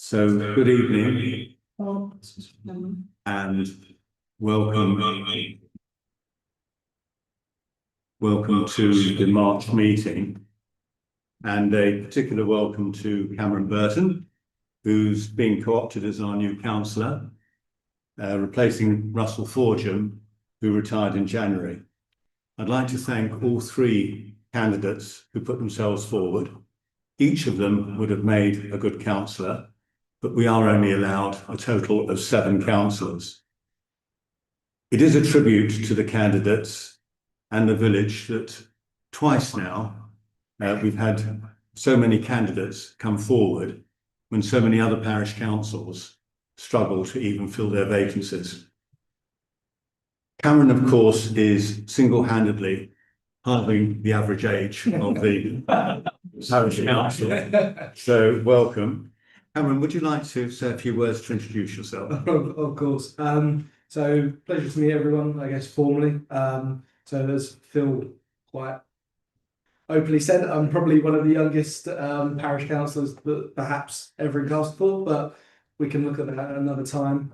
So good evening and welcome to the March meeting, and a particular welcome to Cameron Burton, who's been co-opted as our new councillor, replacing Russell Forgham, who retired in January. I'd like to thank all three candidates who put themselves forward. Each of them would have made a good councillor, but we are only allowed a total of 7 councillors. It is a tribute to the candidates and the village that twice now we've had so many candidates come forward when so many other parish councils struggle to even fill their vacancies. Cameron, of course, is single-handedly halving the average age of the parish council. So welcome. Cameron, would you like to say a few words to introduce yourself? Of course. So pleasure to meet everyone, I guess, formally. So as Phil quite openly said, I'm probably one of the youngest parish councillors that perhaps ever in Castlethorpe, but we can look at that at another time.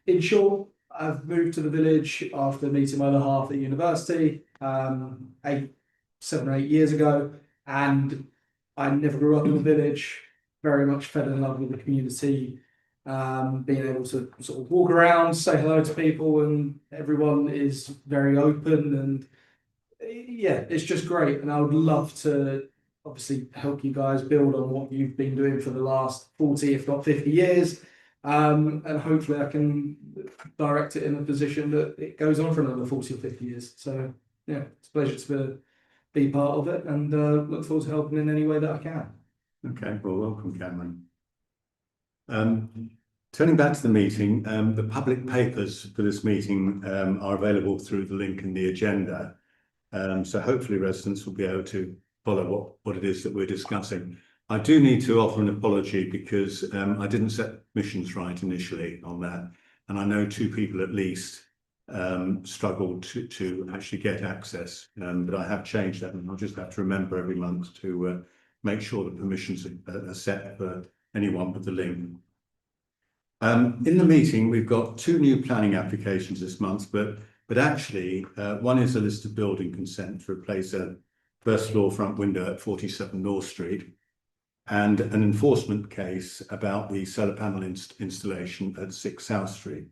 In short, I've moved to the village after meeting my other half at university 7 or 8 years ago, and I never grew up in the village. Very much fell in love with the community, being able to sort of walk around, say hello to people, and everyone is very open, and yeah, it's just great. And I would love to obviously help you guys build on what you've been doing for the last 40, if not 50 years. And hopefully I can direct it in a position that it goes on for another 40 or 50 years. So yeah, it's a pleasure to be part of it, and look forward to helping in any way that I can. Okay, well, welcome, Cameron. Turning back to the meeting, the public papers for this meeting are available through the link in the agenda. So hopefully residents will be able to follow what it is that we're discussing. I do need to offer an apology because I didn't set missions right initially on that. And I know 2 people at least struggled to actually get access, but I have changed that, and I'll just have to remember every month to make sure the permissions are set for anyone with the link. In the meeting, we've got 2 new planning applications this month, but actually one is a list of building consent to replace a first floor front window at 47 North Street, and an enforcement case about the solar panel installation at 6 South Street.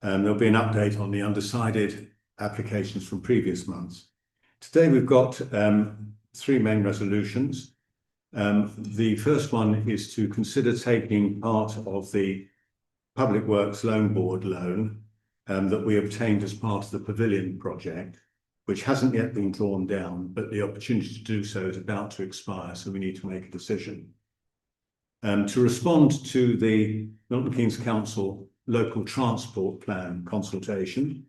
There'll be an update on the undecided applications from previous months. Today we've got 3 main resolutions. The first one is to consider taking part of the Public Works Loan Board loan that we obtained as part of the Pavilion project, which hasn't yet been drawn down, but the opportunity to do so is about to expire, so we need to make a decision. To respond to the Milton Keynes Council Local Transport Plan consultation,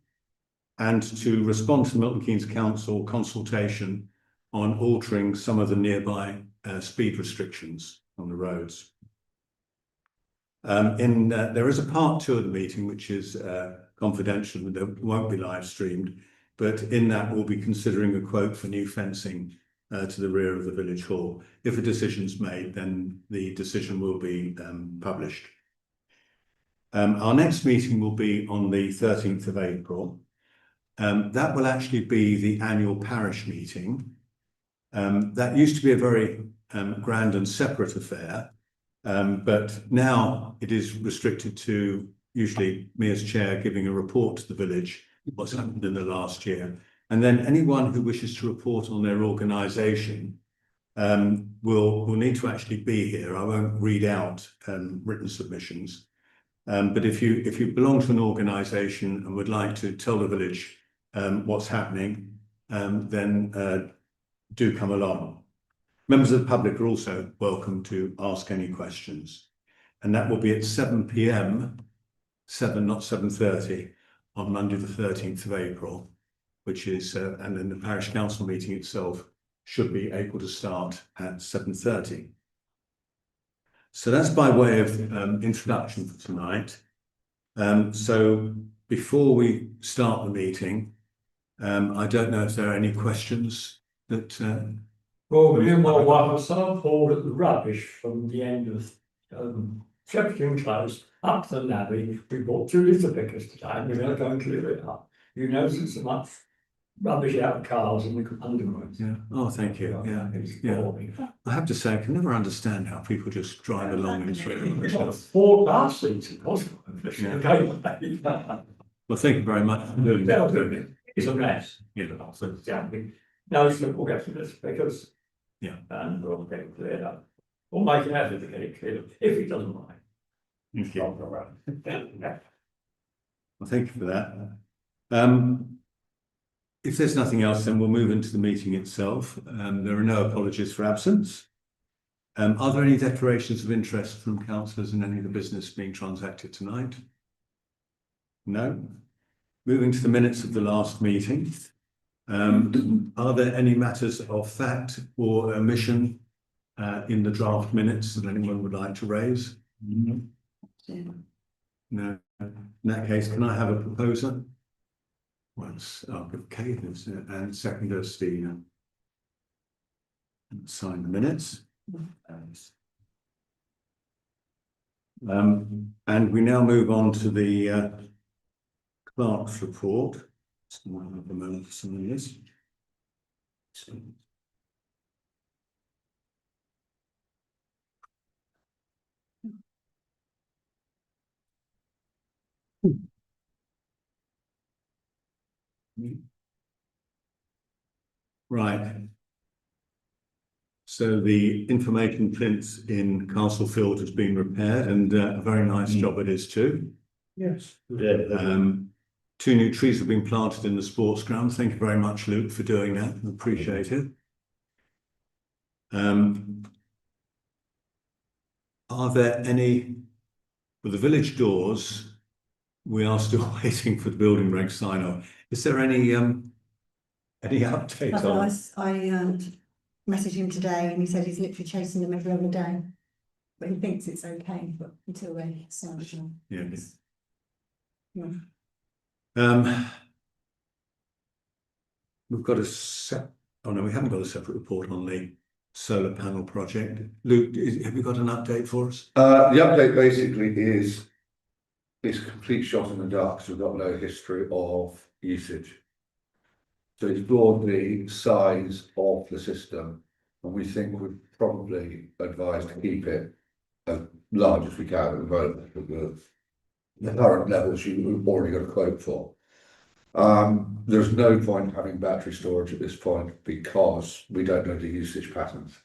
and to respond to the Milton Keynes Council consultation on altering some of the nearby speed restrictions on the roads. There is a part 2 of the meeting which is confidential and that won't be live streamed, but in that we'll be considering a quote for new fencing to the rear of the village hall. If a decision's made, then the decision will be published. Our next meeting will be on the 13th of April. That will actually be the annual parish meeting. That used to be a very grand and separate affair, but now it is restricted to usually me as chair giving a report to the village what's happened in the last year, and then anyone who wishes to report on their organisation will need to actually be here. I won't read out written submissions, but if you belong to an organisation and would like to tell the village what's happening, then do come along. Members of the public are also welcome to ask any questions, and that will be at 7 p.m, 7 not 7:30, on Monday the 13th of April, which is, and then the parish council meeting itself should be able to start at 7:30. So that's by way of introduction for tonight. So before we start the meeting, I don't know if there are any questions that Well, me and my wife were so appalled at the rubbish from the end of Shepperton Close up to the Navy. We bought 2 litre pickers today and we're going to go and clear it up. You know, there's so much rubbish out of cars and we could underground. Yeah. Oh, thank you. Yeah. It's Yeah. boring. I have to say, I can never understand how people just drive along and It's like 4 car seats impossible. Yeah. Well, thank you very much for doing They'll that. do it. It's a mess. Yeah. So exactly. No, so we'll get some litter pickers. Yeah. And we'll get it cleared up. We'll make an effort to get it cleared up, if he doesn't mind. Thank you. Yeah. Well, thank you for that. If there's nothing else, then we'll move into the meeting itself. There are no apologies for absence. Are there any declarations of interest from councillors in any of the business being transacted tonight? No. Moving to the minutes of the last meeting. Are there any matters of fact or omission in the draft minutes that anyone would like to raise? No. In that case, can I have a proposer? Once, I'll give Kate and seconder Stina. And sign the minutes. And we now move on to the clerk's report. So I'll have a moment to sign this. Right. So the information plinth in Castlefield has been repaired and a very nice job it is too. Yes. Yeah. 2 new trees have been planted in the sports ground. Thank you very much, Luke, for doing that. Appreciate it. Are there any, for the village doors, we are still waiting for the building reg sign off. Is there any update on? I messaged him today and he said he's literally chasing them every other day. But he thinks it's okay, but until they sign it on. Yeah. Yeah. We've got oh no, we haven't got a separate report on the solar panel project. Luke, have you got an update for us? The update basically is it's a complete shot in the dark, so we've got no history of usage. So it's broadly size of the system, and we think we're probably advised to keep it as large as we can at the moment with the current levels you've already got a quote for. There's no point having battery storage at this point because we don't know the usage patterns.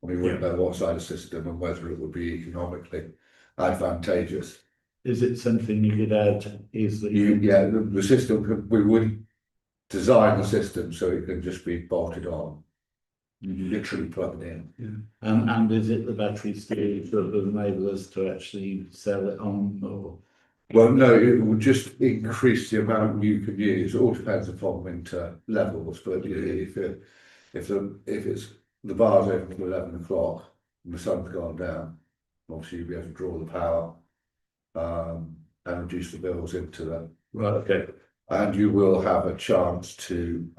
We wouldn't know what side of the system and whether it would be economically advantageous. Is it something you could add easily? Yeah, the system, we would design the system so it can just be bolted on. You literally plug it in. Yeah. And is it the battery storage that will enable us to actually sell it on, or? Well, no, it will just increase the amount you can use. It all depends upon winter levels, but if it's the bar's open to 11 o'clock and the sun's gone down, obviously you'll be able to draw the power and reduce the bills into that. Right, okay. And you will have a chance to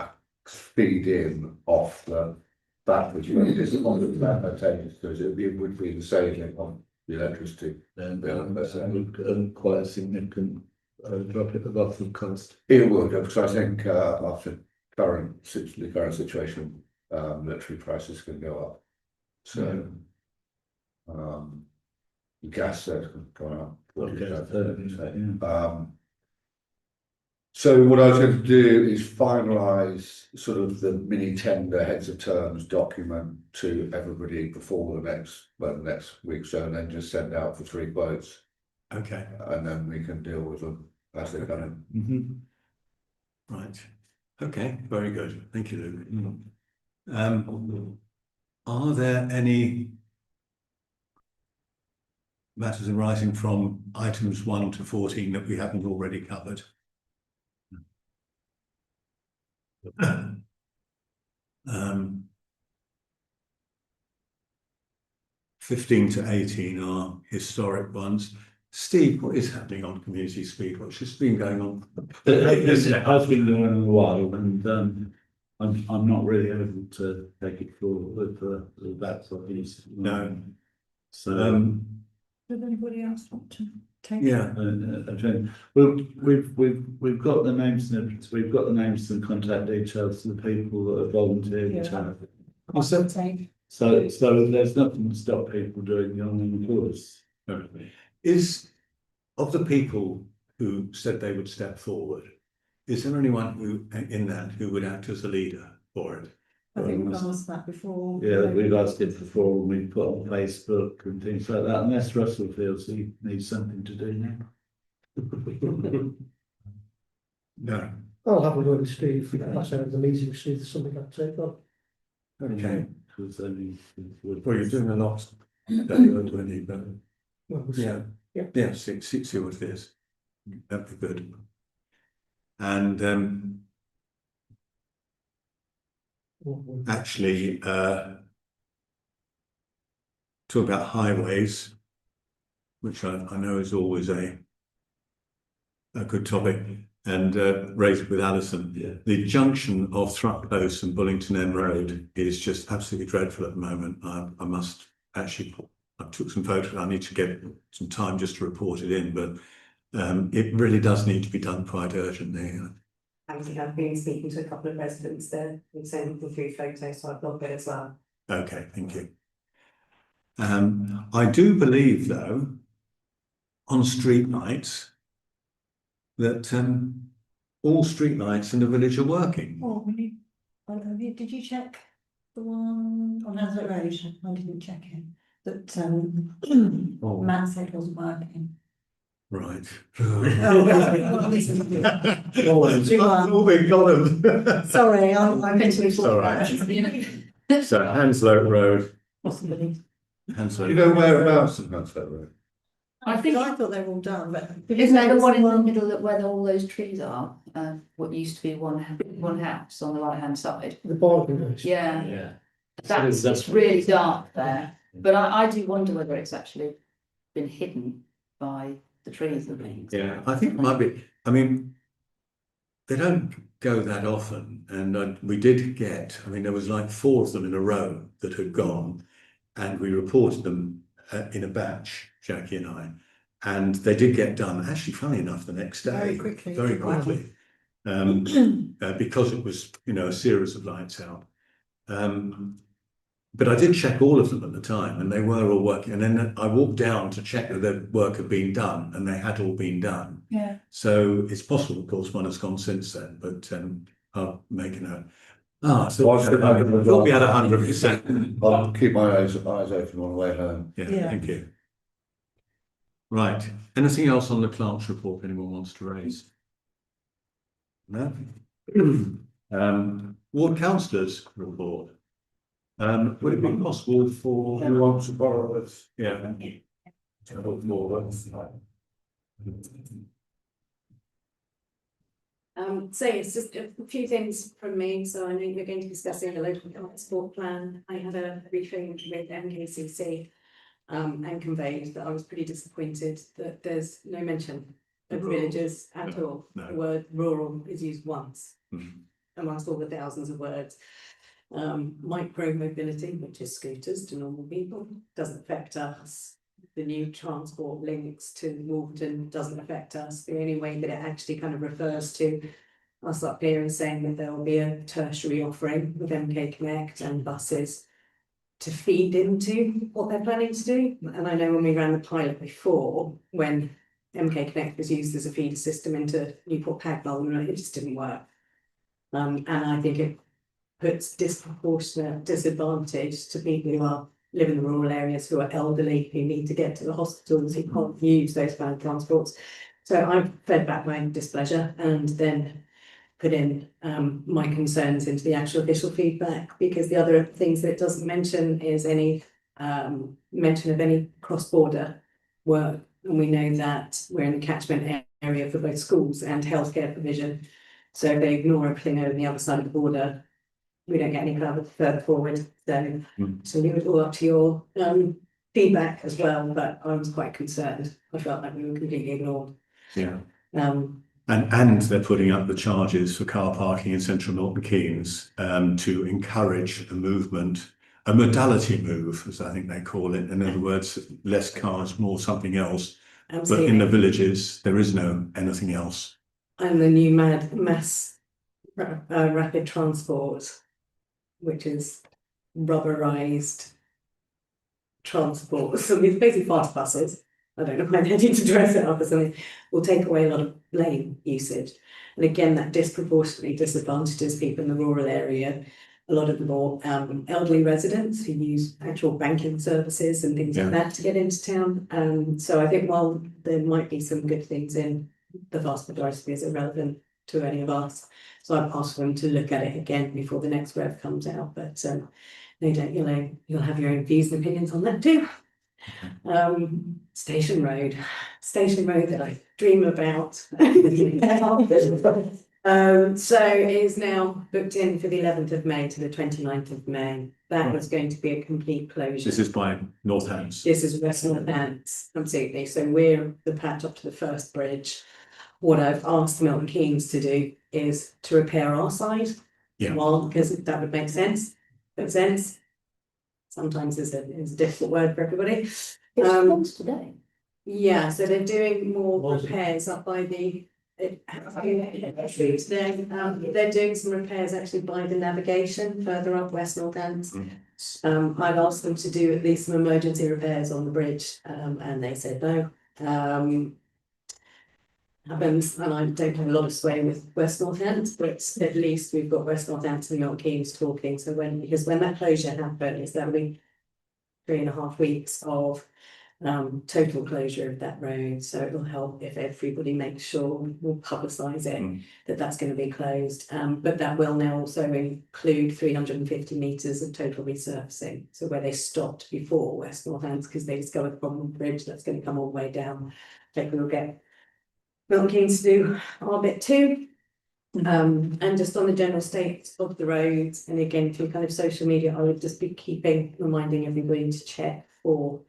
feed in off the battery. It's not advantageous because it would be the saving on the electricity. Then and quite a significant drop it above the cost. It would, because I think after the current situation, electricity prices can go up. So the gas sales can go up. Okay, So what I was going to do is finalise sort of the mini tender heads of terms document to everybody before the next week, so and then just send out for 3 quotes. Okay. And then we can deal with them as they come in. Mm-hmm. Right. Okay. Very good. Thank you, Luke. Are there any matters arising from items 1 to 14 that we haven't already covered? 15 to 18 are historic ones. Steve, what is happening on Community Speed? What's just been going on? It has been going on a while, and I'm not really able to take it forward for that sort of use. No. So, Does anybody else want to take? Yeah, well, we've got the names and we've got the names and contact details of the people that are volunteering to. I'll take. So there's nothing to stop people doing the online course. is, of the people who said they would step forward, is there anyone who would act as a leader for it? I think we've asked that before. Yeah, we've asked it before, and we've put on Facebook and things like that, unless Russell feels he needs something to do now. No. I'll have a word with Steve, that's out of the meeting, see if there's something I can take on. Okay. Because only. Well, you're doing a lot. Don't you, but Well, we'll see. yeah, see what it is. That'd be good. And actually, talk about highways, which I know is always a good topic, and raised it with Alison. Yeah. The junction of Thrupp Close and Bullington End Road is just absolutely dreadful at the moment. I must actually, I took some photos. I need to get some time just to report it in, but it really does need to be done quite urgently. Actually, I've been speaking to a couple of residents there and sending them through photos, so I've got it as well. Okay, thank you. I do believe, though, on street lights, that all street lights in the village are working. Oh, did you check the one on Hazard Road? I didn't check it. That Oh. Matt said wasn't working. Right. Oh, we got them. sorry, I'm meant to be All right. So Hounslow Road, possibly. Hounslow. You know whereabouts in Castlethorpe Road? I think, I thought they were all done, but isn't there the one in the middle that where all those trees are? What used to be one house on the right hand side. The bargain goes. Yeah, Yeah. that's it's really dark there. But I do wonder whether it's actually been hidden by the trees and things. Yeah, I think it might be. I mean, they don't go that often, and we did get. I mean, there was like 4 of them in a row that had gone, and we reported them in a batch, Jackie and I, and they did get done. Actually, funny enough, the next day, Very quickly. very quickly, because it was, you know, a series of lights out. But I did check all of them at the time, and they were all working. And then I walked down to check that the work had been done, and they had all been done. Yeah. So it's possible, of course, one has gone since then, but I'll make a note. So Well, I should have a- we'll be at 100%. I'll keep my eyes open on the way home. Yeah, thank you. Right. Anything else on the clerk's report anyone wants to raise? No? Ward councillors report. Would it be possible for Who wants to borrow it? yeah. So it's just a few things from me. So I know you're going to be discussing the local transport plan. I had a briefing with MKCC and conveyed that I was pretty disappointed that there's no mention of villages at all. No. The word rural is used once Mhm. amongst all the thousands of words. Micro mobility, which is scooters to normal people, doesn't affect us. The new transport links to Wolverton doesn't affect us. The only way that it actually kind of refers to us up here is saying that there will be a tertiary offering with MK Connect and buses to feed into what they're planning to do. And I know when we ran the pilot before, when MK Connect was used as a feeder system into Newport Pagnell, it just didn't work. And I think it puts disproportionate disadvantage to people who live in the rural areas, who are elderly, who need to get to the hospitals, who can't use those kind of transports. So I fed back my displeasure and then put in my concerns into the actual official feedback, because the other things that it doesn't mention is any mention of any cross-border work. And we know that we're in the catchment area for both schools and healthcare provision. So if they ignore everything over the other side of the border, we don't get any further forward. So leave it all up to your feedback as well, but I was quite concerned. I felt like we were completely ignored. Yeah. And they're putting up the charges for car parking in central Milton Keynes to encourage a movement, a modality move, as I think they call it. In other words, less cars, more something else. But in the villages, there is no anything else. And the new mass rapid transport, which is rubberized transport. So it's basically fast buses. I don't know why they need to dress it up or something. Will take away a lot of lane usage. And again, that disproportionately disadvantages people in the rural area. A lot of the more elderly residents who use actual banking services and things like that to get into town. So I think while there might be some good things in, the vast majority is irrelevant to any of us. So I've asked them to look at it again before the next rev comes out. But no doubt you'll have your own views and opinions on that too. Station Road that I dream about. So it is now booked in for the 11th of May to the 29th of May. That was going to be a complete closure. This is by Northants. This is West Northants, absolutely. So we're the patch up to the first bridge. What I've asked Milton Keynes to do is to repair our side. Yeah. Well, because that would make sense. Makes sense. Sometimes it's a difficult word for everybody. It's today. Yeah, so they're doing more repairs up by the. They're doing some repairs actually by the navigation further up West Northants. I've asked them to do at least some emergency repairs on the bridge, and they said no. Happens, and I don't have a lot of sway with West Northants, but at least we've got West Northants and Milton Keynes talking. So when that closure happens, that'll be 3.5 weeks of total closure of that road. So it will help if everybody makes sure, we'll publicise it, that that's going to be closed. But that will now also include 350 metres of total resurfacing. So where they stopped before West Northants, because they discovered the problem with the bridge, that's going to come all the way down. I think we'll get Milton Keynes to do our bit too. And just on the general state of the roads, and again through kind of social media, I would just be reminding everybody to check for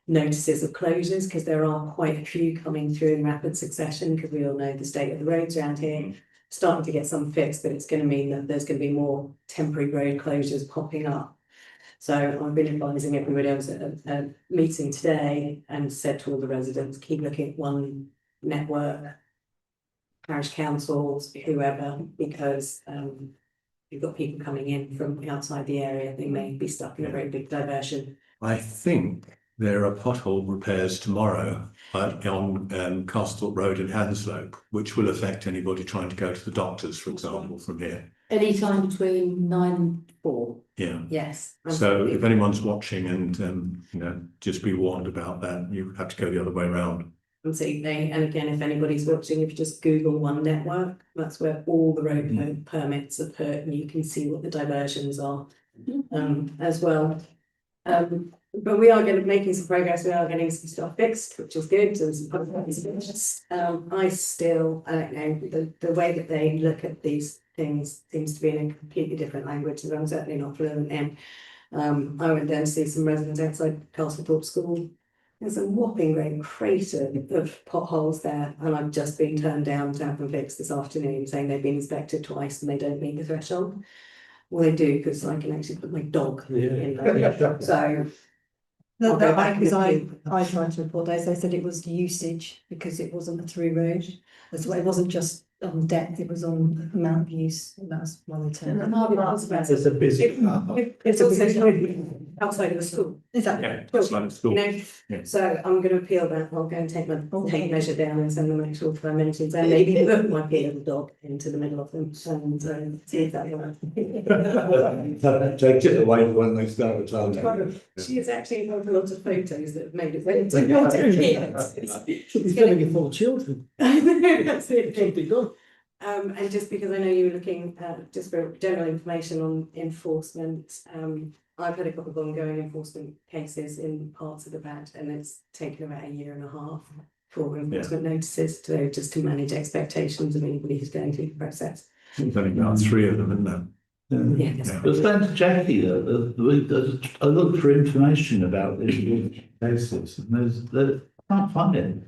notices of closures, because there are quite a few coming through in rapid succession, because we all know the state of the roads around here. Starting to get some fixed, but it's going to mean that there's going to be more temporary road closures popping up. So I've been advising everybody. I was at a meeting today and said to all the residents, keep looking at one network, parish councils, whoever, because you've got people coming in from outside the area. They may be stuck in a very big diversion. I think there are pothole repairs tomorrow on Castlethorpe Road in Hanslope, which will affect anybody trying to go to the doctors, for example, from here. Any time between 9 and 4. Yeah. Yes. So absolutely. if anyone's watching and just be warned about that, you have to go the other way around. Absolutely. And again, if anybody's watching, if you just Google one network, that's where all the road permits are put, and you can see what the diversions are as well. But we are making some progress. We are getting some stuff fixed, which is good. And I still, I don't know, the way that they look at these things seems to be in a completely different language that I'm certainly not fluent in. I went down to see some residents outside Castlethorpe School. There's a whopping great crater of potholes there, and I've just been turned down to have them fixed this afternoon, saying they've been inspected twice and they don't meet the threshold. Well, they do, because I can actually put my dog in there. So I'll go back Because and I tried to report those, they said it was usage because it wasn't a through road. That's why it wasn't just on depth, it was on amount of use, and that's why they turned it. It's a busy. It's also outside of the school. Is that? Yeah, just like the school. You know, Yeah. so I'm going to appeal that. I'll go and take measure down and send them actual dimensions, and maybe put my little dog into the middle of them and see if that works. Take it away when they start the time. She has actually got a lot of photos that have made it way to Should be filling it full of children. That's it. Something done. And just because I know you were looking just for general information on enforcement, I've had a couple of ongoing enforcement cases in parts of the patch, and it's taken about 1.5 years for enforcement notices, to just to manage expectations of anybody who's going through the process. There's only about 3 of them, isn't there? Yeah. But saying to Jackie, though, I looked for information about these cases, and I can't find it.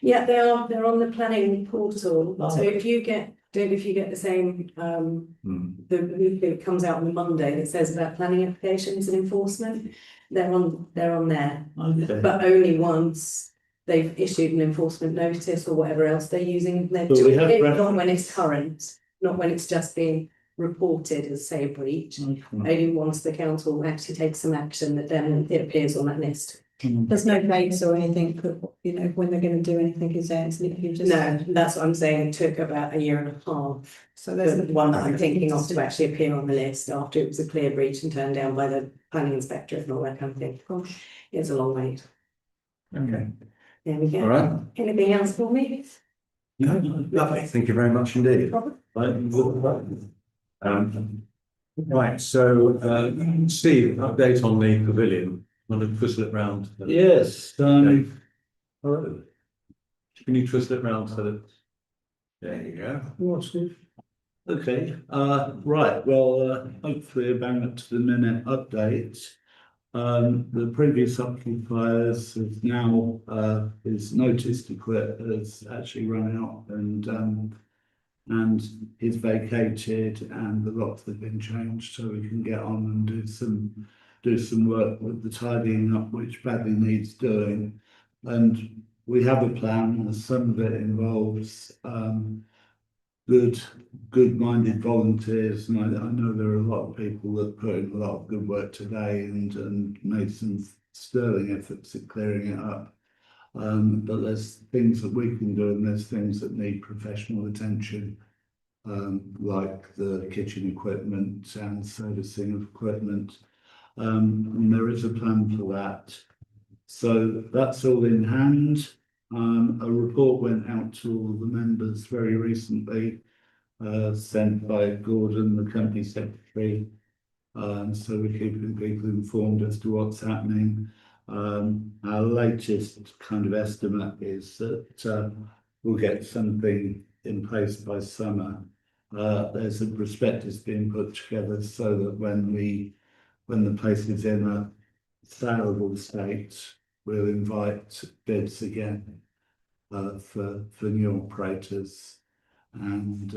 Yeah, they're on the planning portal, so if you get, don't know if you get the same, the leaflet that comes out on the Monday that says about planning applications and enforcement, they're on there. Okay. But only once they've issued an enforcement notice or whatever else they're using, But we have not when it's current, not when it's just been reported as say a breach. Okay. Only once the council actually takes some action that then it appears on that list. There's no dates or anything, you know, when they're going to do anything, is there? It's literally just. No, that's what I'm saying, it took about 1.5 years. So there's The one that I'm thinking of to actually appear on the list after it was a clear breach and turned down by the planning inspector and all that kind of thing. Gosh. It's a long wait. Okay. There we go. All right. Anything else for me? Lovely. Thank you very much indeed. Right, so Steve, update on the pavilion. Want to twistle it round? Yes, Hello. Can you twistle it round so that? There you go. What's Steve? okay, right, well, hopefully a bang up to the minute update. The previous occupiers has now, his notice to quit has actually run out and is vacated and the locks have been changed so we can get on and do some work with the tidying up, which badly needs doing. And we have a plan, and some of it involves good-minded volunteers, and I know there are a lot of people that put in a lot of good work today and made some sterling efforts at clearing it up. But there's things that we can do, and there's things that need professional attention, like the kitchen equipment and servicing of equipment. And there is a plan for that. So that's all in hand. A report went out to all the members very recently, sent by Gordon, the company secretary. So we're keeping people informed as to what's happening. Our latest kind of estimate is that we'll get something in place by summer. There's a prospectus being put together so that when the place is in a saleable state, we'll invite bids again for new operators. And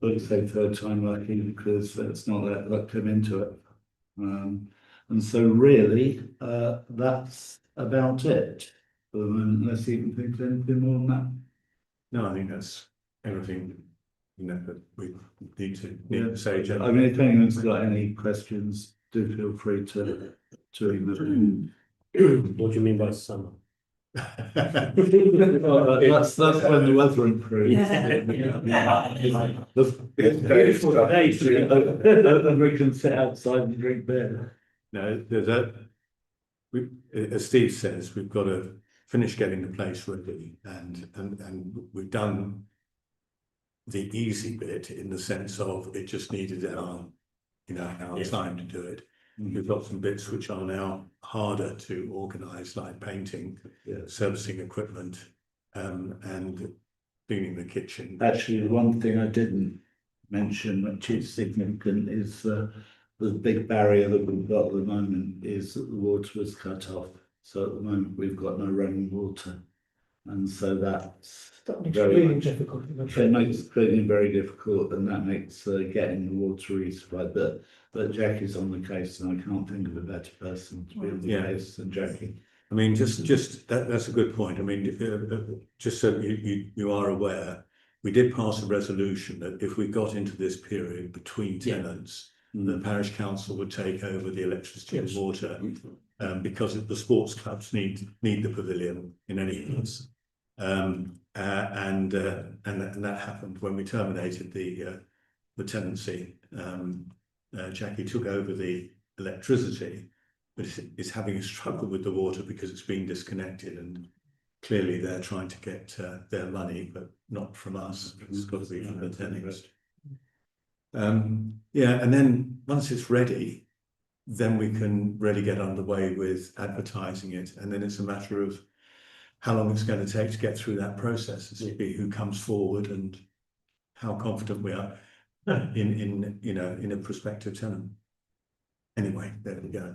I'd say third time lucky because let's not let luck come into it. And so really, that's about it for the moment, unless you can think of anything more than that. No, I think that's everything, you know, that we need to say. I mean, if anyone's got any questions, do feel free to email. What do you mean by summer? That's when the weather improves. Beautiful day. And we can sit outside and drink beer. No, as Steve says, we've got to finish getting the place ready, and we've done the easy bit in the sense of it just needed our time to do it. We've got some bits which are now harder to organise, like painting, servicing equipment, and cleaning the kitchen. Actually, one thing I didn't mention, which is significant, is the big barrier that we've got at the moment is that the water was cut off. So at the moment we've got no running water, and so that's Extremely difficult. it makes cleaning very difficult, and that makes getting the water resupplied. But Jackie's on the case, and I can't think of a better person to be on the case than Jackie. I mean, just that's a good point. I mean, just so you are aware, we did pass a resolution that if we got into this period between tenants, the parish council would take over the electricity and water, because the sports clubs need the pavilion in any case. And that happened when we terminated the tenancy. Jackie took over the electricity, but is having a struggle with the water because it's been disconnected, and clearly they're trying to get their money, but not from us. It's got to be from the tenants. And then once it's ready, then we can really get underway with advertising it, and then it's a matter of how long it's going to take to get through that process, to see who comes forward and how confident we are in a prospective tenant. Anyway, there we go.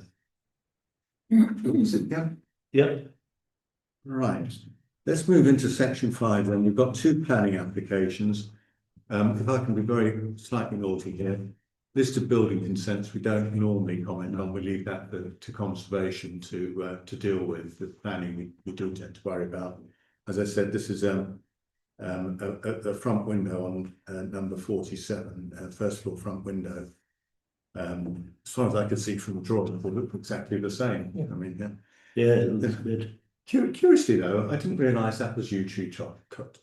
Yep. Right, let's move into section 5 then. We've got 2 planning applications. If I can be very slightly naughty here, list of building consents we don't normally comment on, we leave that to conservation to deal with. The planning we do tend to worry about. As I said, this is a front window on number 47, first floor front window. As far as I could see from the drawing, they look exactly the same. Yeah. I mean, Yeah, it looks good. Curiously though, I didn't realise that was Yew Tree Cottage.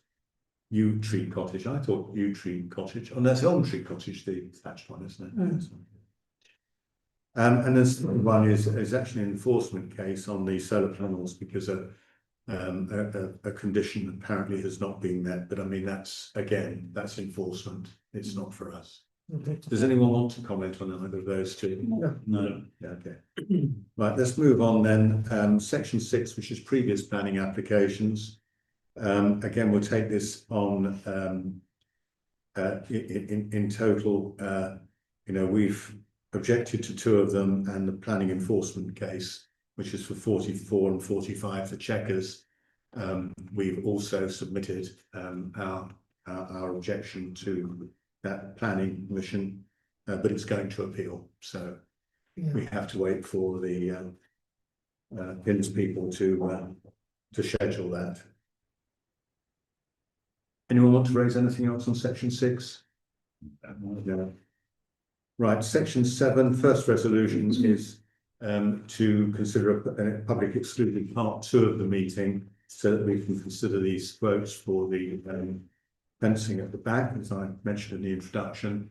I thought Yew Tree Cottage. Oh, that's Elm Tree Cottage, the thatched one, isn't it? Mm. Yes. And this one is actually an enforcement case on the solar panels because a condition apparently has not been met. But I mean, that's enforcement. It's not for us. Okay. Does anyone want to comment on either of those two? No. Yeah, okay. Right, let's move on then. Section 6, which is previous planning applications. Again, we'll take this on in total. We've objected to 2 of them, and the planning enforcement case, which is for 44 and 45 for Chequers. We've also submitted our objection to that planning commission, but it's going to appeal. So we have to wait for the PINS people to schedule that. Anyone want to raise anything else on section 6? No. Right, section 7, first resolutions is to consider a public excluded part 2 of the meeting so that we can consider these quotes for the fencing at the back, as I mentioned in the introduction.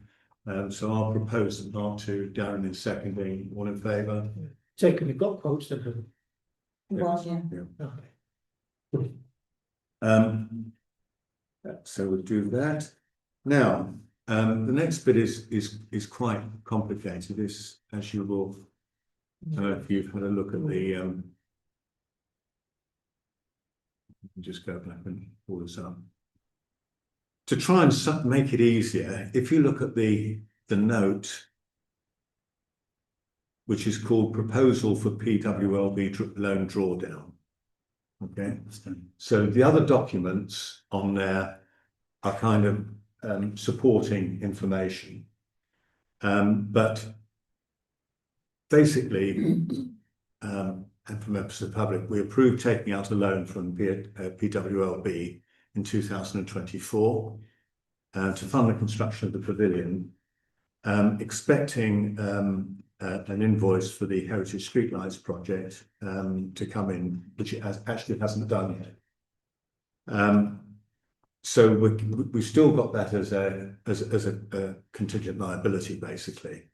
So I'll propose the part 2. Darren is seconding. All in favour? Taken, we've got quotes then. haven't Well, yeah. we? Okay. So we'll do that. Now, the next bit is quite complicated. This, as you will, if you've had a look at the, just go back and pull this up. To try and make it easier, if you look at the note, which is called Proposal for PWLB Loan Drawdown. Okay, so the other documents on there are kind of supporting information, but basically, and for members of the public, we approved taking out a loan from PWLB in 2024 to fund the construction of the pavilion, expecting an invoice for the Heritage Streetlights project to come in, which it actually hasn't done yet. So we've still got that as a contingent liability, basically.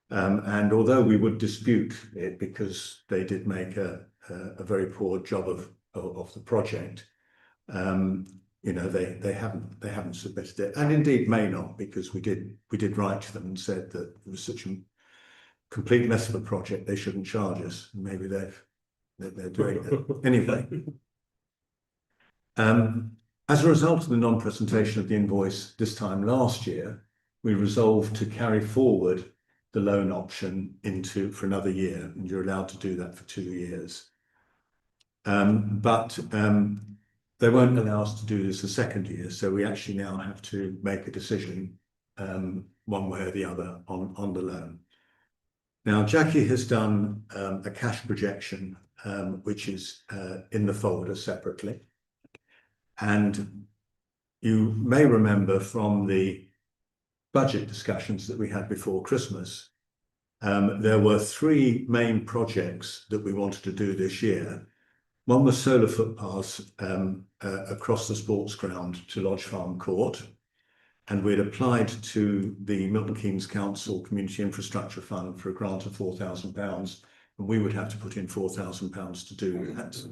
And although we would dispute it because they did make a very poor job of the project, they haven't submitted it, and indeed may not, because we did write to them and said that it was such a complete mess of a project, they shouldn't charge us. Maybe they're doing it anyway. As a result of the non-presentation of the invoice this time last year, we resolved to carry forward the loan option for another year, and you're allowed to do that for 2 years. But they won't allow us to do this a second year, so we actually now have to make a decision one way or the other on the loan. Now, Jackie has done a cash projection, which is in the folder separately. And you may remember from the budget discussions that we had before Christmas, there were 3 main projects that we wanted to do this year. One was solar footpaths across the sports ground to Lodge Farm Court. And we'd applied to the Milton Keynes Council Community Infrastructure Fund for a grant of £4,000, and we would have to put in £4,000 to do that.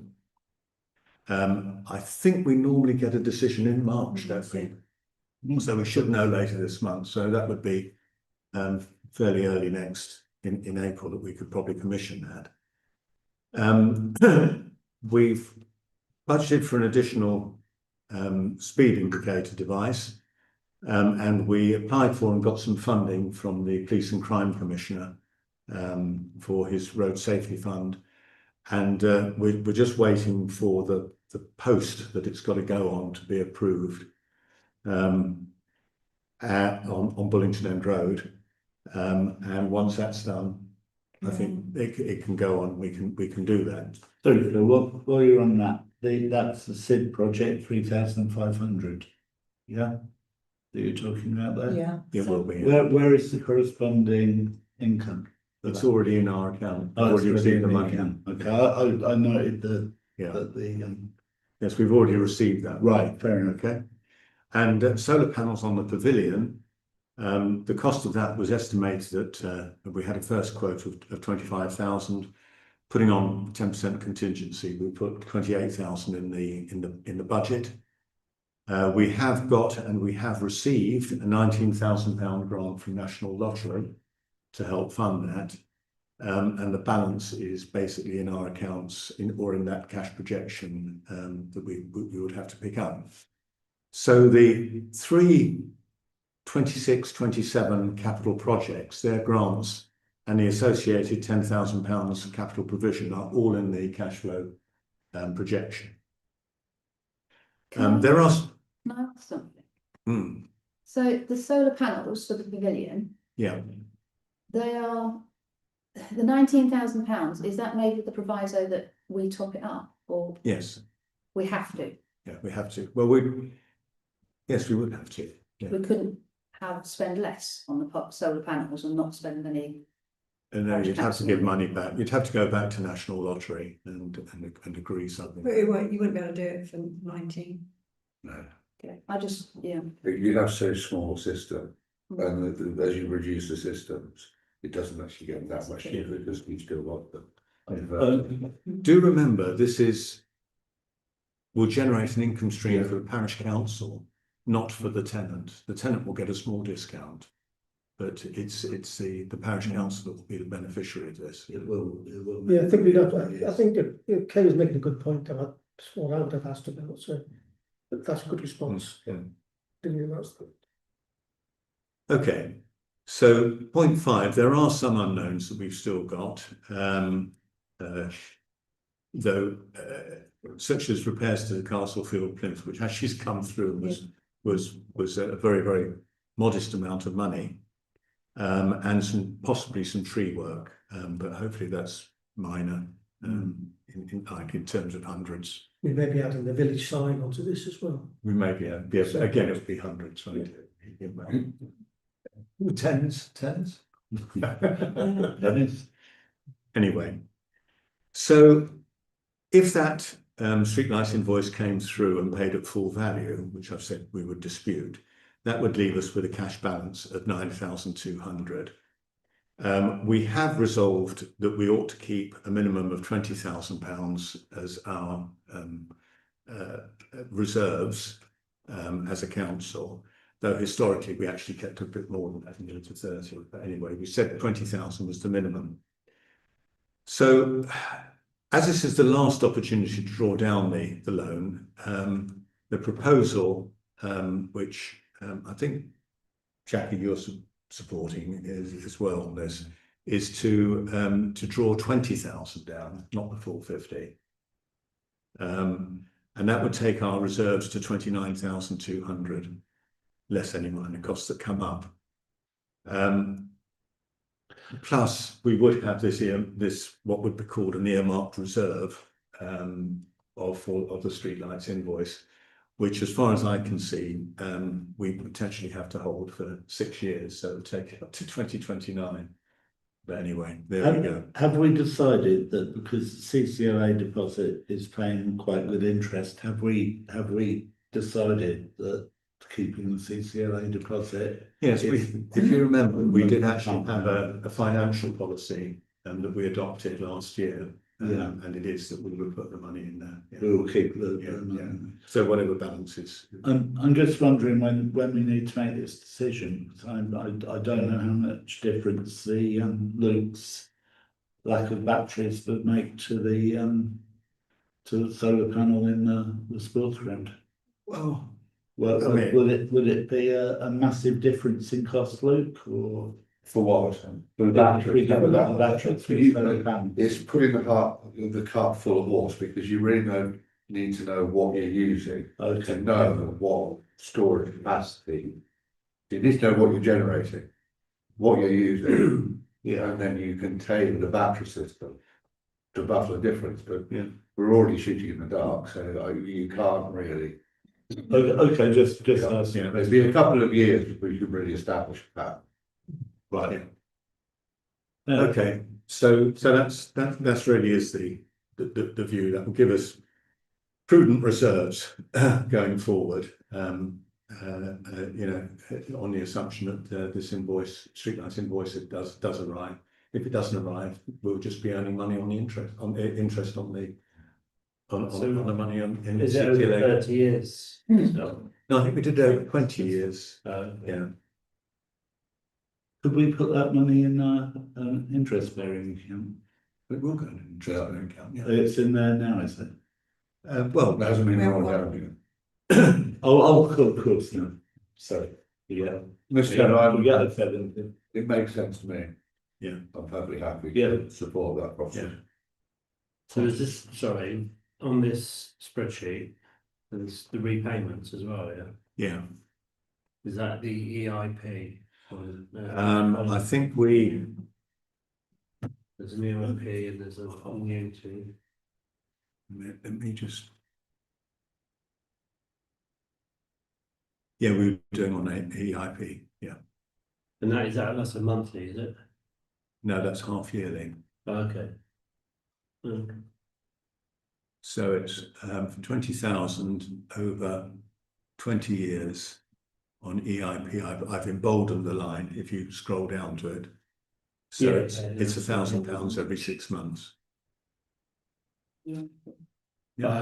I think we normally get a decision in March, don't we? So we should know later this month. So that would be fairly early in April that we could probably commission that. We've budgeted for an additional speed indicator device. And we applied for and got some funding from the Police and Crime Commissioner for his road safety fund. And we're just waiting for the post that it's got to go on to be approved on Bullington End Road. And once that's done, I think it can go on. We can do that. Sorry, Phil, while you're on that, that's the SID project 3,500. Yeah, that you're talking about there. Yeah. It will be. Yeah. Where is the corresponding income? It's already in our account. Oh, it's already already received in the the money. account. Okay, I noted that the Yes, we've already received that. right, fair enough. Okay. And solar panels on the pavilion. The cost of that was estimated at we had a first quote of 25,000. Putting on 10% contingency, we put 28,000 in the budget. We have got and we have received a £19,000 grant from National Lottery to help fund that. And the balance is basically in our accounts in that cash projection that we would have to pick up. So the 26-27 capital projects, their grants and the associated £10,000 capital provision are all in the cash flow projection. There are. Can I ask something? Hmm, So the solar panels for the pavilion, yeah, they are, the £19,000, is that made with the proviso that we top it up, or yes, we have to? yeah, we have to. Well, yes, we would have to. Yeah. We couldn't spend less on the solar panels and not spend any. And then you'd have to give money back. You'd have to go back to National Lottery and agree something. But you wouldn't be able to do it for 19. No, Okay, I just, yeah. you have so small system, and as you reduce the systems, it doesn't actually get that much cheaper because we still want them. Do remember, will generate an income stream for the parish council, not for the tenant. The tenant will get a small discount, but it's the parish council that will be the beneficiary of this. It will. Yeah, I think we'd have to, I think that Kay was making a good point about what I would have asked about, so that's a good response. Yeah. Didn't you ask that? Okay, so point 5, there are some unknowns that we've still got, though, such as repairs to the Castlethorpe plinth, which actually has come through and was a very, very modest amount of money, and possibly some tree work, but hopefully that's minor, in terms of hundreds. We may be adding the village sign onto this as well. We may be, again, it would be hundreds, won't it? Tens. Anyway, so if that streetlights invoice came through and paid at full value, which I've said we would dispute, that would leave us with a cash balance of 9,200. We have resolved that we ought to keep a minimum of £20,000 as our reserves as a council, though historically we actually kept a bit more than that, nearly to 30. But anyway, we said 20,000 was the minimum. So as this is the last opportunity to draw down the loan, the proposal, which I think Jackie you're supporting as well on this, is to draw 20,000 down, not the full 50. And that would take our reserves to 29,200, less any minor costs that come up. Plus, we would have this what would be called an earmarked reserve of the streetlights invoice, which, as far as I can see, we potentially have to hold for 6 years, so it'll take it up to 2029. But anyway, there we go. Have we decided that because the CCOA deposit is paying quite good interest, have we decided that keeping the CCOA deposit? Yes, if you remember, we did actually have a financial policy that we adopted last year. And it is that we will put the money in there. Yeah. We will keep the money. So whatever balances. I'm just wondering when we need to make this decision. I don't know how much difference the Luke's lack of batteries would make to the solar panel in the sports ground. Well, would it be a massive difference in cost, Luke, or? For what? For the battery. Battery. It's putting the cart full of horse, because you really need to know what you're using to know what storage capacity. You need to know what you're generating, what you're using, and then you can tailor the battery system to buffer the difference. But we're already shooting in the dark, so you can't really. Okay, just There's been a couple of years before you can really establish that. Right. Okay, so that's really is the view that will give us prudent reserves going forward. You know, on the assumption that this invoice, streetlights invoice, it does arrive. If it doesn't arrive, we'll just be earning money on the interest on the money in Is it over CTLA. 30 years? No, I think we did over 20 years. Yeah. Could we put that money in interest bearing account? It will go into interest bearing account. Yeah. It's in there now, is it? Well, It hasn't been rolled down. Oh, of course, no. Sorry. Yeah. Mr. Chairman, Yeah, it's said in- it makes sense to me. Yeah. I'm perfectly happy Yeah. to support that proposition. So is this, sorry, on this spreadsheet, there's the repayments as well, yeah? Yeah. Is that the EIP? I think we. There's an EIP and there's a annuity. Let me just. Yeah, we were doing on EIP. Yeah. And that's a monthly, is it? No, that's half yearly. Okay. So it's for 20,000 over 20 years on EIP. I've emboldened the line if you scroll down to it. So Yeah, it's £1,000 every 6 months. Oh,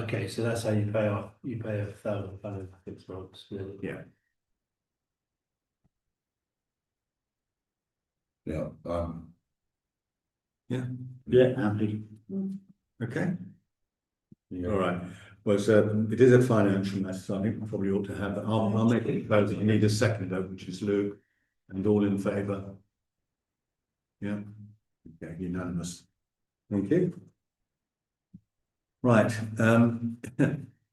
okay, so that's how you pay off. You pay £1,000 for 6 months. Yeah. Yeah. Yeah, happy. Okay. All right. Well, so it is a financial matter, so I think we probably ought to have. I'll make a proposal. You need a seconder, which is Luke, and all in favour. Yeah. Okay, unanimous. Thank you. Right.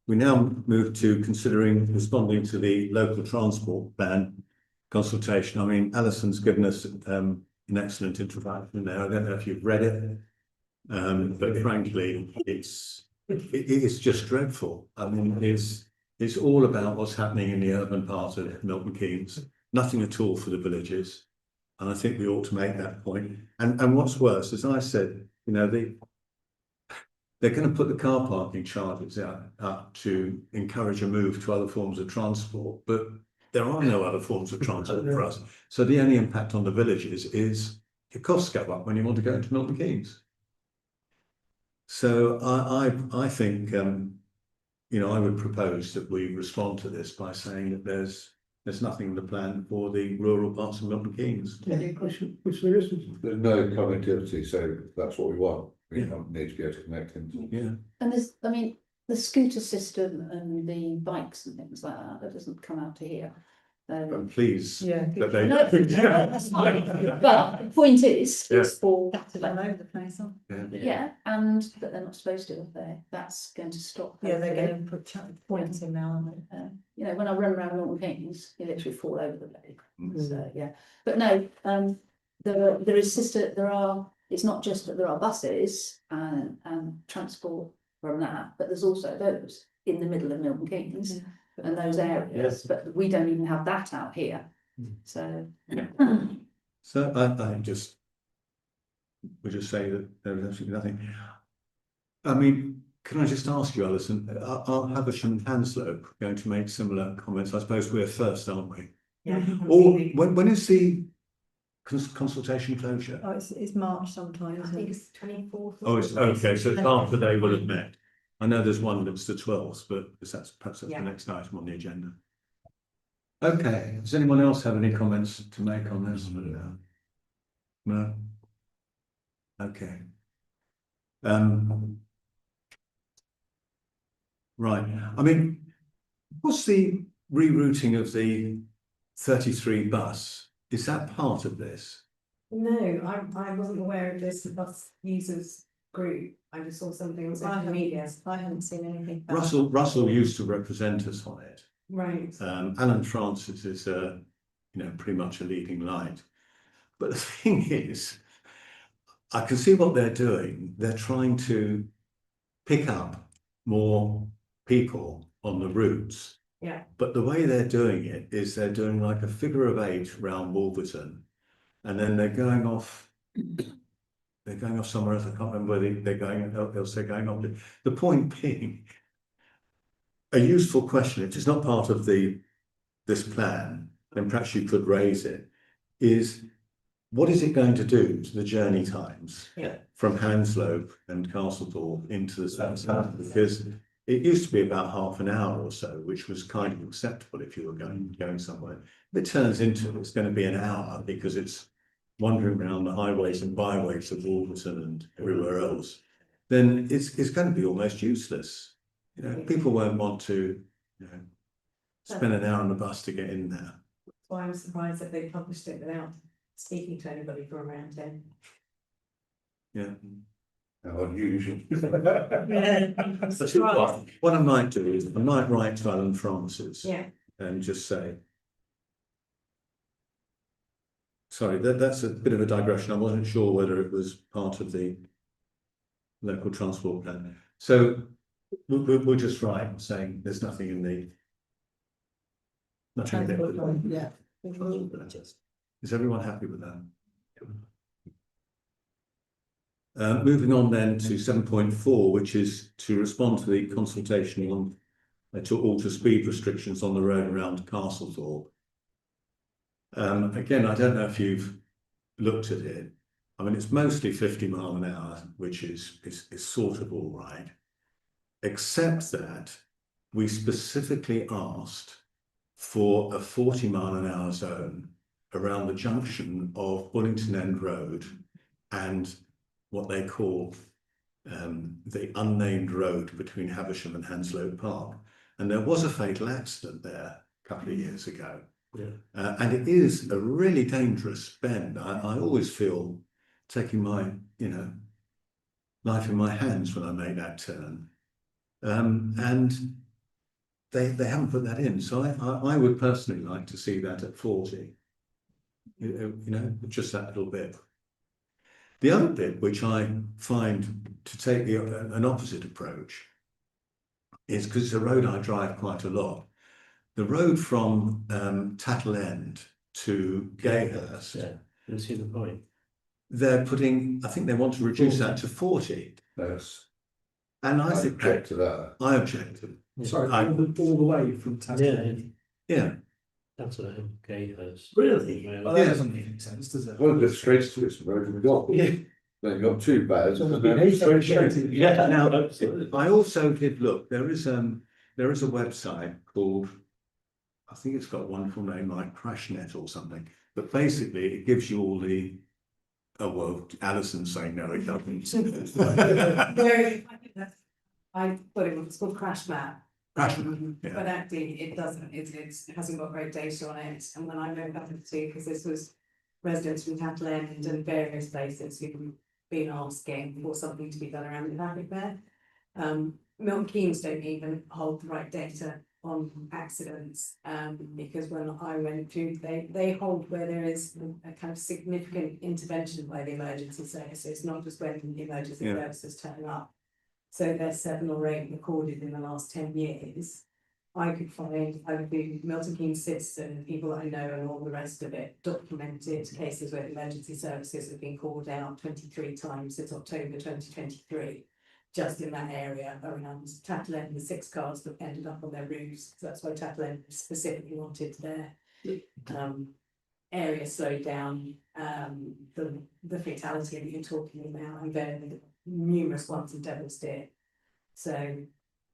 We now move to considering responding to the local transport ban consultation. I mean, Alison's given us an excellent introduction there. I don't know if you've read it, but frankly, it's just dreadful. I mean, it's all about what's happening in the urban part of Milton Keynes. Nothing at all for the villages, and I think we ought to make that point. And what's worse, as I said, you know, they're going to put the car parking charges up to encourage a move to other forms of transport, but there are no other forms of transport for us. So the only impact on the villages is your costs go up when you want to go into Milton Keynes. So I think, you know, I would propose that we respond to this by saying that there's nothing in the plan for the rural parts of Milton Keynes. Which there isn't. There's no connectivity, so that's what we want. We need to be able to connect into. Yeah. And there's, I mean, the scooter system and the bikes and things like that doesn't come out to here. And please, Yeah. that they. No, that's fine. But the point is, it's for, That's all over the place, aren't yeah, and but they're not supposed to, are they? That's going to stop. they? Yeah, they're hopefully. going to put points in now, aren't they? You know, when I run around Milton Keynes, you literally fall over the place. Mm. So yeah, but no, there is it's not just that there are buses and transport from that, but there's also those in the middle of Milton Keynes and those areas, but we don't even have that out here. So So we just say that there is absolutely nothing. I mean, can I just ask you, Alison, are Havisham and Hanslope going to make similar comments? I suppose we're first, aren't we? Yeah. Or when is the consultation closure? Oh, it's March sometime, I isn't think it? it's 24th. Oh, it's okay, so it's after they will have met. I know there's one that's the 12th, but perhaps that's the next item on the agenda. Okay, does anyone else have any comments to make on this? No? Okay. Right, I mean, what's the rerouting of the 33 bus? Is that part of this? No, I wasn't aware of this bus users group. I just saw something on social media. I haven't seen anything. about Russell used to represent us on it. Right. Alan Francis is pretty much a leading light. But the thing is, I can see what they're doing. They're trying to pick up more people on the routes. Yeah. But the way they're doing it is they're doing like a figure of 8 around Wolverton, and then they're going off. They're going off somewhere else. I can't remember where they're going else. They're going off. The point being, a useful question, if it's not part of this plan, then perhaps you could raise it, is what is it going to do to the journey times from Hounslow and Castlethorpe into the south? Because it used to be about half an hour or so, which was kind of acceptable if you were going somewhere. If it turns into it's going to be an hour because it's wandering around the highways and byways of Wolverton and everywhere else, then it's going to be almost useless. People won't want to, spend an hour on the bus to get in there. That's why I'm surprised that they published it without speaking to anybody for around 10. Yeah. How unusual. What I might do is I might write to Alan Francis and just say, sorry, that's a bit of a digression. I wasn't sure whether it was part of the local transport plan. So we'll just write saying there's nothing in the. Nothing in the. Yeah. Is everyone happy with that? Moving on then to 7.4, which is to respond to the consultation on to alter speed restrictions on the road around Castlethorpe. Again, I don't know if you've looked at it. I mean, it's mostly 50 mile an hour, which is sort of all right, except that we specifically asked for a 40 mile an hour zone around the junction of Bullington End Road and what they call the unnamed road between Havisham and Hounslow Park. And there was a fatal accident there a couple of years ago. Yeah. And it is a really dangerous bend. I always feel taking my, life in my hands when I make that turn. And they haven't put that in. So I would personally like to see that at 40. Just that little bit. The other bit, which I find to take an opposite approach, is because it's a road I drive quite a lot. The road from Tattle End to Gayhurst. Yeah, you see the point. They're putting, I think they want to reduce that to 40. Yes. And I I think object to that. I object. Sorry, all the way from Tasman. Yeah. That's a Gayhurst. Really? Well, that doesn't make sense, does it? Well, the straight to it's the road we've got. Yeah. Then you've got two bads. So and there'll then be no straight. Yeah, Now, absolutely. I also did look. There is a website called, I think it's got a wonderful name like CrashNet or something. But basically, it gives you all the. Oh well, Alison's saying no, it doesn't. I thought it was called Crash Map. Yeah. But actually it doesn't, it hasn't got great data on it. And when I went back to, because this was residents from Tattle End and various places who've been asking for something to be done around the traffic there. Milton Keynes don't even hold the right data on accidents, because when I went through, they hold where there is a kind of significant intervention by the emergency services, not just when the emergency services turn up. So there's 7 or 8 recorded in the last 10 years. I would do Milton Keynes citizen, people that I know and all the rest of it, documented cases where emergency services have been called out 23 times since October 2023, just in that area around Tattle End, the 6 cars that ended up on their roofs. That's why Tattle End specifically wanted their area slowed down. The fatality that you're talking about, and then numerous ones in Devil's Deer. So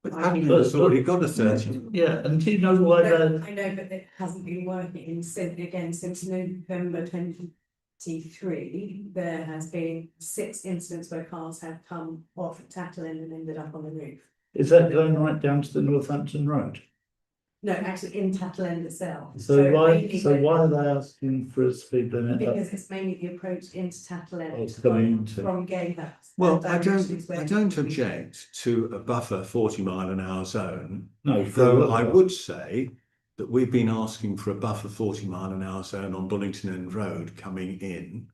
But Paddington's already got a 30. Yeah, and do you know why they're I know, but it hasn't been working since November 2023. There has been 6 incidents where cars have come off at Tattle End and ended up on the roof. is that going right down to the Northampton Road? No, actually in Tattle End itself. So mainly why are they asking for a speed limit? because it's mainly the approach into Tattle End it's coming into. from Gatehouse. Well, And I directions don't, where- I don't object to a buffer 40-mile-an-hour zone, No, though I would say that we've been asking for a buffer 40-mile-an-hour zone on Bullington End Road coming in,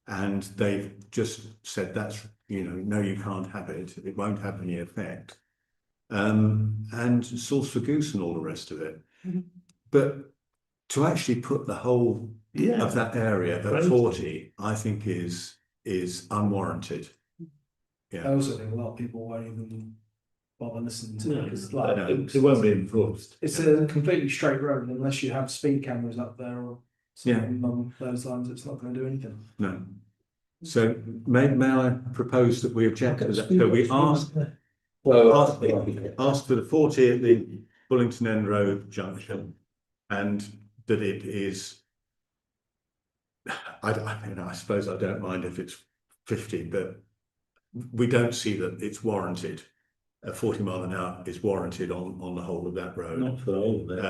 and they've just said that's, you know, no, you can't have it, it won't have any effect. And sauce for goose and all the rest of it. Mhm. But to actually put the whole Yeah. of that area at Crazy. 40, I think is unwarranted. I Yeah, also think a lot of people won't even bother listening to it, because like, No. It won't be enforced. it's a completely straight road unless you have speed cameras up there or something along those lines, it's not going to do anything. no. So may I propose that we object to that, so we ask for the 40 at the Bullington End Road junction, and that it is. I suppose I don't mind if it's 50, but we don't see that it's warranted. A 40-mile-an-hour is warranted on the whole of that road. Not for all of it.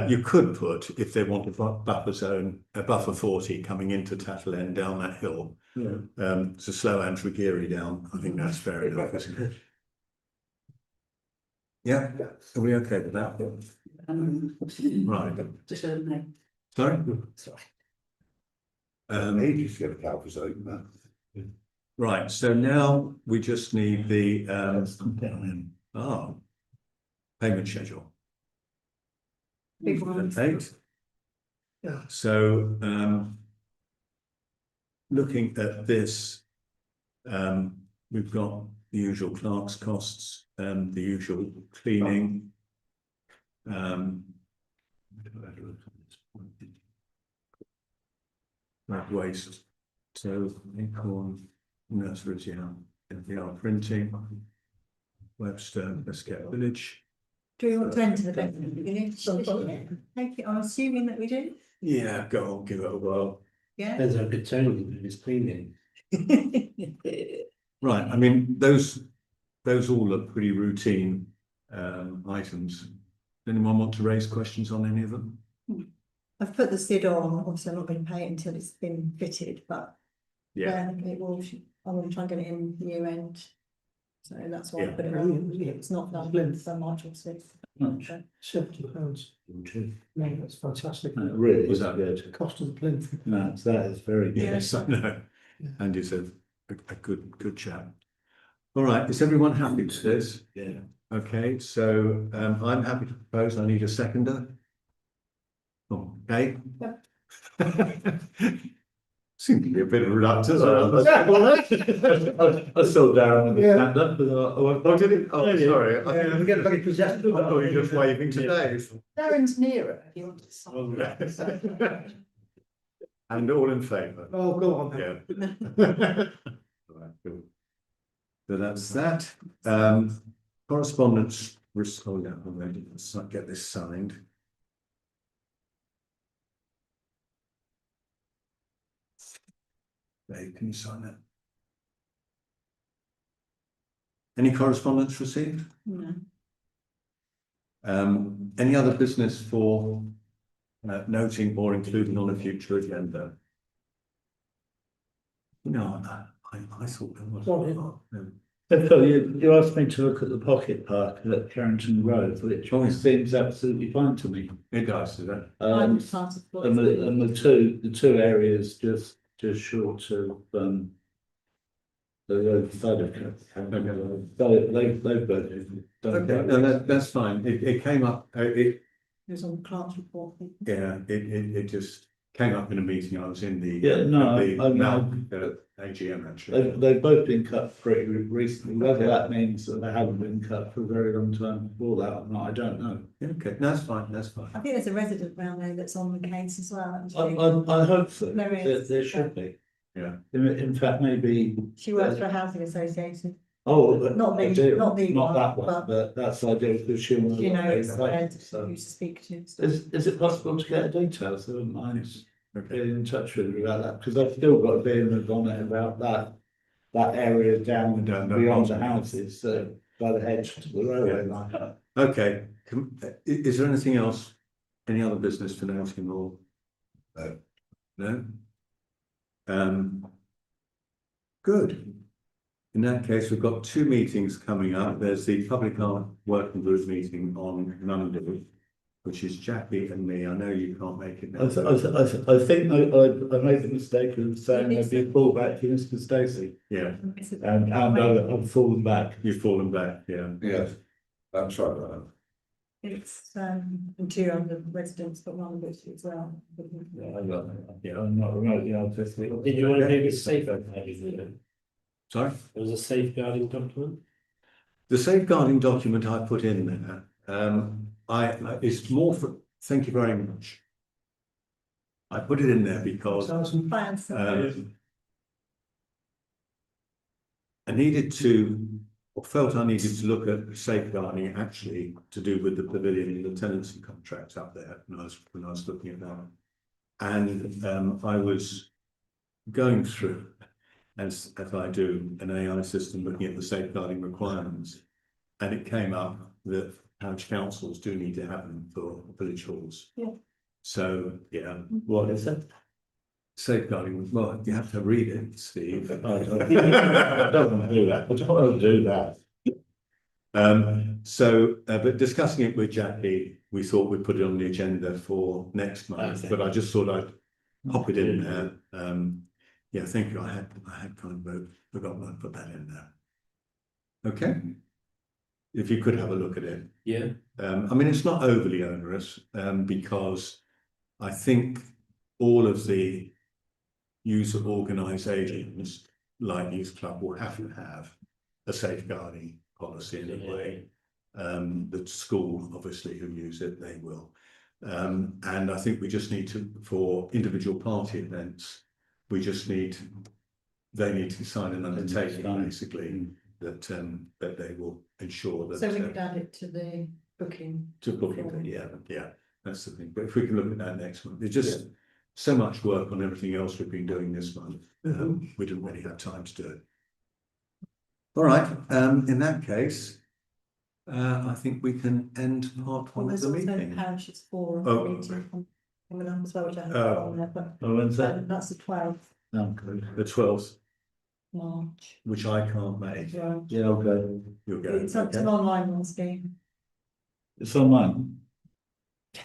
You could put, if they want a buffer zone, a buffer 40 coming into Tattle End down that hill. Yeah. It's a slow entry geary down. I think that's fair enough, isn't it? Yeah, are we okay with that? Right, Just a no. sorry? Sorry. Ages to get a Calvary zone, Right, so now we just need the payment schedule. Big one. Okay. Yeah. So looking at this, we've got the usual clerk's costs, the usual cleaning. Like waste, so acorn, nurseries, NPR printing, Webster, Escape Village. Do we want to enter the document? Take it, I'm assuming that we do, Yeah, go on, give it a whirl. yeah? There's a good tone in his cleaning. Right, I mean, those all look pretty routine items. Anyone want to raise questions on any of them? I've put the SID on, obviously I'm not going to pay it until it's been fitted, but Yeah, it will, I'm going to try and get it in year end. So that's why I Yeah. put it on, it's not done so much, obviously. Much. £70. No, that's fantastic. It really Was is that good. Cost of the plinth. No, that is very good. yes, I know. Yeah. Andy's a good chap. All right, is everyone happy with this? Yeah. Okay, so I'm happy to propose, I need a seconder. Okay. Seemed to be a bit reluctant. I still down with the Yeah. stand up, but Oh, did it? Oh, sorry. Yeah, we get very possessed. I thought you were just waving to Dave. Darren's nearer if you want to sign. And all in favour? Oh, go on then. Yeah. Right, cool. So that's that. Correspondence, oh yeah, let's get this signed. Dave, can you sign that? Any correspondence received? No. Any other business for noting or including on a future agenda? No, I thought there was. Phil, you asked me to look at the pocket park at Carrington Road, which seems absolutely fine to me. It does, does it? And the two areas just short of the other side of it. They've both. Okay, no, that's fine. It came up, It was on the clerk's report. yeah, it just came up in a meeting. I was in the. Yeah, no, the AGM actually. They've both been cut pretty recently. Whether that means that they haven't been cut for a very long time before that or not, I don't know. Okay, that's fine, that's fine. I think there's a resident around there that's on the case as well. I hope so. There is. There should be. Yeah. In fact, maybe. She works for a housing association. Oh, Not the- ideal. not the Not one, that one, but- but that's ideal because she'll know. You know, what it's they where say, so. to who to speak to. Is it possible to get details? I wouldn't mind Okay. getting in touch with her about that, because I've still got a bit of on it about that area down Down that beyond the bottom. houses, so by the hedge to the railway line. Okay, is there anything else? Any other business to noting or? No. No? Good. In that case, we've got two meetings coming up. There's the public art working group meeting on Monday, which is Jackie and me. I know you can't make it now. I think I made the mistake of saying there'd be a call back to Mr. Stacey. Yeah, And I've fallen back. you've fallen back, yeah. Yes, I'm sorry about that. It's 200 residents, but one of which as well. I'm not remotely artistic. Did you want to do this safeguarding? Sorry? There was a safeguarding document? The safeguarding document I put in there, it's more for, thank you very much. I put it in there because Some plans. I needed to, or felt I needed to look at safeguarding actually to do with the pavilion and the tenancy contracts up there when I was looking at that. And I was going through, as I do, an AI system looking at the safeguarding requirements. And it came up that parish councils do need to have them for village halls. Yeah. So, yeah, What is it? safeguarding, well, you have to read it, Steve. I don't want to do that. I don't want to do that. But discussing it with Jackie, we thought we'd put it on the agenda for next month, Okay. but I just thought I'd pop it in there. Yeah, thank you. I had kind of forgotten I'd put that in there. Okay. If you could have a look at it. Yeah. I mean, it's not overly onerous, because I think all of the user organisations like Youth Club will have to have a safeguarding policy in a way. The school, obviously, who use it, they will. And I think we just need to, for individual party events, they need to sign an undertaking, basically, that they will ensure that. So we could add it to the booking. To booking, yeah, that's the thing. But if we can look at that next month, there's just so much work on everything else we've been doing this month. We didn't really have time to do it. All right, in that case, I think we can end part one of There's the also meeting. Parish's forum Oh. meeting coming up as well, which I haven't Oh. got on there, but Oh, when's that? that's the 12th Oh, good. The 12th, March. which I can't make. Right. Yeah, okay. You'll go. It's an online one scheme. It's online.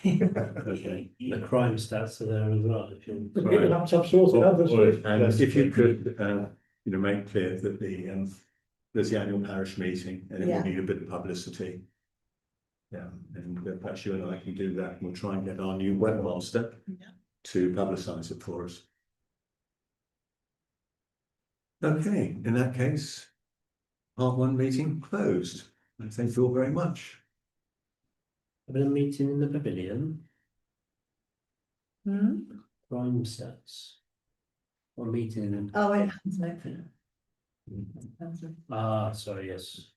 Okay. The crime stats are there as well. If you The big laptop sorted out this week. And if you could, make clear that there's the annual parish meeting and it will Yeah. need a bit of publicity. Yeah, and perhaps you and I can do that and we'll try and get our new webmaster to publicise it for us. Okay, in that case, part one meeting closed. And thank you all very much. having a meeting in the pavilion, crime stats. Or meeting in. Oh, it hasn't opened. Ah, sorry, yes.